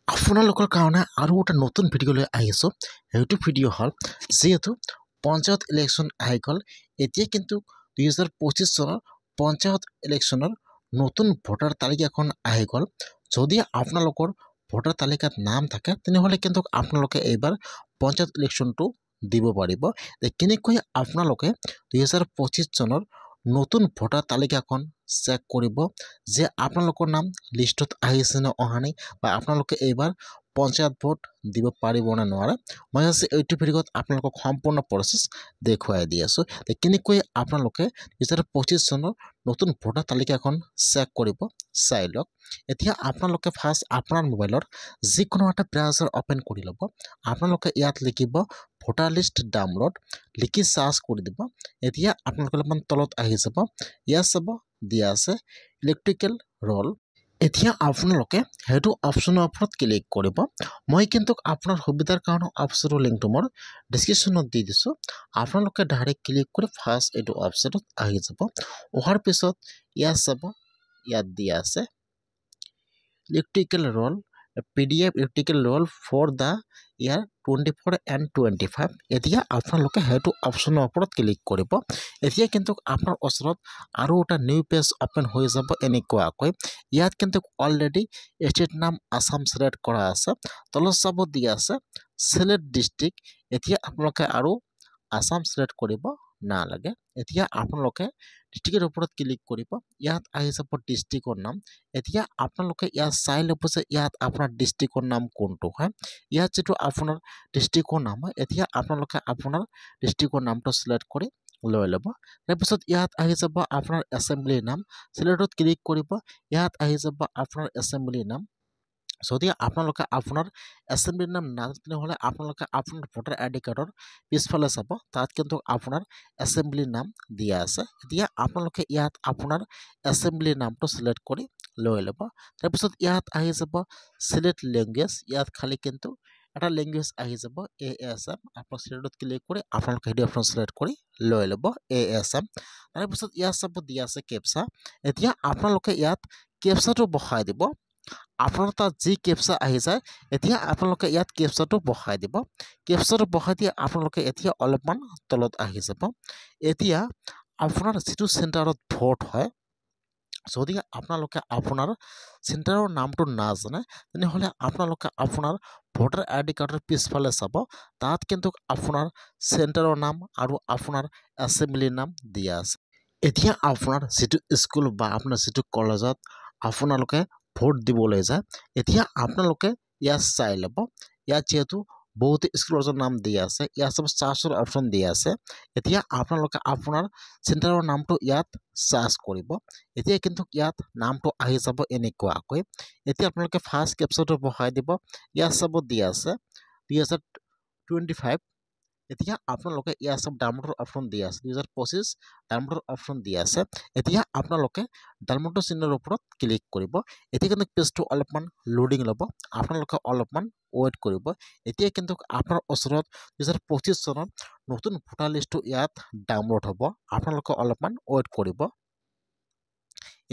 আপোনালোকৰ কাৰণে আৰু এটা নতুন ভিডিঅ' লৈ আহিছোঁ। সেইটো ভিডিঅ' হ'ল যিহেতু পঞ্চায়ত ইলেকশ্যন আহি গ'ল, এতিয়া কিন্তু 2025 চনৰ পঞ্চায়ত ইলেকশ্যনৰ নতুন ভোটাৰ তালিকাখন আহি গ'ল। যদি আপোনালোকৰ ভোটাৰ তালিকাত নাম থাকে তেনেহ'লে কিন্তু আপোনালোকে এইবাৰ পঞ্চায়ত ইলেকশ্যনটো দিব পাৰিব। কেনেকৈ আপোনালোকে 2025 চনৰ নতুন ভোটাৰ তালিকাখন চেক কৰিব যে আপোনালোকৰ নাম লিষ্টত আহিছে নে অহা নাই, বা আপোনালোকে এইবাৰ পঞ্চায়ত ভোট দিব পাৰিব নে নোৱাৰে। মই আজি এইটো ভিডিঅ'ত আপোনালোকক সম্পূৰ্ণ প্ৰচেছ দেখুৱাই দি আছোঁ। কেনেকৈ আপোনালোকে 2025 চনৰ নতুন ভোটাৰ তালিকাখন চেক কৰিব চাই লওক। এতিয়া আপোনালোকে ফাৰ্ষ্ট আপোনাৰ মোবাইলৰ যিকোনো এটা ব্ৰাউজাৰ অ'পেন কৰি ল'ব। আপোনালোকে ইয়াত লিখিব ভোটাৰ লিষ্ট ডাউনলোড, লিখি চাৰ্চ কৰি দিব। এতিয়া আপোনালোকে অলপমান তলত আহি যাব, ইয়াত চাব দিয়া আছে ইলেক্ট্ৰিকেল ৰোল। এতিয়া আপোনালোকে সেইটো অপশ্যনৰ ওপৰত ক্লিক কৰিব। মই কিন্তু আপোনাৰ সুবিধাৰ কাৰণে অপশ্যনৰ লিংকটো মোৰ ডিছক্ৰিপশ্যনত দি দিছোঁ। আপোনালোকে ডাইৰেক্ট ক্লিক কৰি ফাৰ্ষ্ট এইটো অপশ্যনত আহি যাব। অহাৰ পিছত ইয়াত চাব, ইয়াত দিয়া আছে electoral roll PDF electoral roll for the year 24 and 25। এতিয়া আপোনালোকে সেইটো অপশ্যনৰ ওপৰত ক্লিক কৰিব। এতিয়া কিন্তু আপোনাৰ ওচৰত আৰু এটা নিউ পেজ অ'পেন হৈ যাব এনেকুৱাকৈ। ইয়াত কিন্তু অলৰেডি ষ্টেট নাম আছাম চিলেক্ট কৰা আছে, তলত চাব দিয়া আছে চিলেক্ট ডিষ্ট্ৰিক্ট। এতিয়া আপোনালোকে আৰু আছাম চিলেক্ট কৰিব নালাগে। এতিয়া আপোনালোকে ডিষ্ট্ৰিক্টৰ ওপৰত ক্লিক কৰিব, ইয়াত আহি যাব ডিষ্ট্ৰিক্টৰ নাম। এতিয়া আপোনালোকে ইয়াত চাই ল'ব যে ইয়াত আপোনাৰ ডিষ্ট্ৰিক্টৰ নাম কোনটো হয়। ইয়াত যিটো আপোনাৰ ডিষ্ট্ৰিক্টৰ নাম হয়, এতিয়া আপোনালোকে আপোনাৰ ডিষ্ট্ৰিক্টৰ নামটো চিলেক্ট কৰি লৈ ল'ব। তাৰপিছত ইয়াত আহি যাব আপোনাৰ এছেম্বলিৰ নাম, চিলেক্টত ক্লিক কৰিব। ইয়াত আহি যাব আপোনাৰ এছেম্বলিৰ নাম। যদি আপোনালোকে আপোনাৰ এছেম্বলিৰ নাম নাজানে তেনেহ'লে আপোনালোকে আপোনাৰ ভোটাৰ ID কাৰ্ডৰ পিছফালে চাব, তাত কিন্তু আপোনাৰ এছেম্বলিৰ নাম দিয়া আছে। এতিয়া আপোনালোকে ইয়াত আপোনাৰ এছেম্বলিৰ নামটো চিলেক্ট কৰি লৈ ল'ব। তাৰপিছত ইয়াত আহি যাব চিলেক্ট লেংগুৱেজ, ইয়াত খালি কিন্তু এটা লেংগুৱেজ আহি যাব ASM। আপোনাৰ চিলেক্টত ক্লিক কৰি আপোনালোকে সেইটো অপশ্যন চিলেক্ট কৰি লৈ ল'ব ASM। তাৰপিছত ইয়াত চাব দিয়া আছে কেপচা। এতিয়া আপোনালোকে ইয়াত কেপচাটো বহাই দিব। আপোনাৰ তাত যি কেপচা আহি যায়, এতিয়া আপোনালোকে ইয়াত কেপচাটো বহাই দিব। কেপচাটো বহাই দিয়ে আপোনালোকে এতিয়া অলপমান তলত আহি যাব। এতিয়া আপোনাৰ যিটো চেণ্টাৰত ভোট হয়, যদি আপোনালোকে আপোনাৰ চেণ্টাৰৰ নামটো নাজানে তেনেহ'লে আপোনালোকে আপোনাৰ ভোটাৰ ID কাৰ্ডৰ পিছফালে চাব, তাত কিন্তু আপোনাৰ চেণ্টাৰৰ নাম আৰু আপোনাৰ এছেম্বলিৰ নাম দিয়া আছে। এতিয়া আপোনাৰ যিটো স্কুল বা আপোনাৰ যিটো কলেজত আপোনালোকে ভোট দিবলৈ যায়, এতিয়া আপোনালোকে ইয়াত চাই ল'ব। ইয়াত যিহেতু বহুতো স্কুলৰ নাম দিয়া আছে, ইয়াত চব চাৰ্চৰ অপশ্যন দিয়া আছে। এতিয়া আপোনালোকে আপোনাৰ চেণ্টাৰৰ নামটো ইয়াত চাৰ্চ কৰিব। এতিয়া কিন্তু ইয়াত নামটো আহি যাব এনেকুৱাকৈ। এতিয়া আপোনালোকে ফাৰ্ষ্ট কেপচাটো বহাই দিব। ইয়াত চাব দিয়া আছে 2025। এতিয়া আপোনালোকে ইয়াত চব ডাউনলোডৰ অপশ্যন দিয়া আছে, 2025 ডাউনলোডৰ অপশ্যন দিয়া আছে। এতিয়া আপোনালোকে ডাউনলোডৰ চিহ্নৰ ওপৰত ক্লিক কৰিব। এতিয়া কিন্তু পেজটো অলপমান লোডিং ল'ব, আপোনালোকে অলপমান ৱেইট কৰিব। এতিয়া কিন্তু আপোনাৰ ওচৰত 2025 চনৰ নতুন ভোটাৰ লিষ্টটো ইয়াত ডাউনলোড হ'ব, আপোনালোকে অলপমান ৱেইট কৰিব।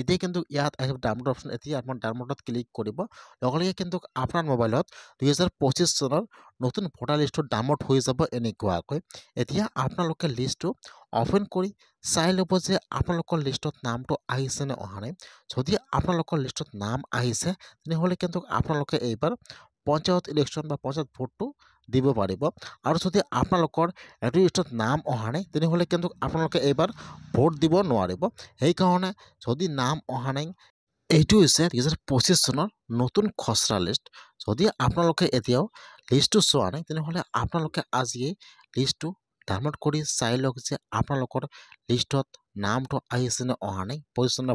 এতিয়া কিন্তু ইয়াত আহিব ডাউনলোড অপশ্যন। এতিয়া আপোনাৰ ডাউনলোডত ক্লিক কৰিব, লগে লগে কিন্তু আপোনাৰ মোবাইলত 2025 চনৰ নতুন ভোটাৰ লিষ্টটো ডাউনলোড হৈ যাব এনেকুৱাকৈ। এতিয়া আপোনালোকে লিষ্টটো অ'পেন কৰি চাই ল'ব যে আপোনালোকৰ লিষ্টত নামটো আহিছে নে অহা নাই। যদি আপোনালোকৰ লিষ্টত নাম আহিছে তেনেহ'লে কিন্তু আপোনালোকে এইবাৰ পঞ্চায়ত ইলেকশ্যন বা পঞ্চায়ত ভোটটো দিব পাৰিব। আৰু যদি আপোনালোকৰ এইটো লিষ্টত নাম অহা নাই তেনেহ'লে কিন্তু আপোনালোকে এইবাৰ ভোট দিব নোৱাৰিব। সেইকাৰণে যদি নাম অহা নাই, এইটো হৈছে 2025 চনৰ নতুন খচৰা লিষ্ট। যদি আপোনালোকে এতিয়াও লিষ্টটো চোৱা নাই তেনেহ'লে আপোনালোকে আজিয়ে লিষ্টটো ডাউনলোড কৰি চাই লওক যে আপোনালোকৰ লিষ্টত নামটো আহিছে নে অহা নাই। 25 চনৰ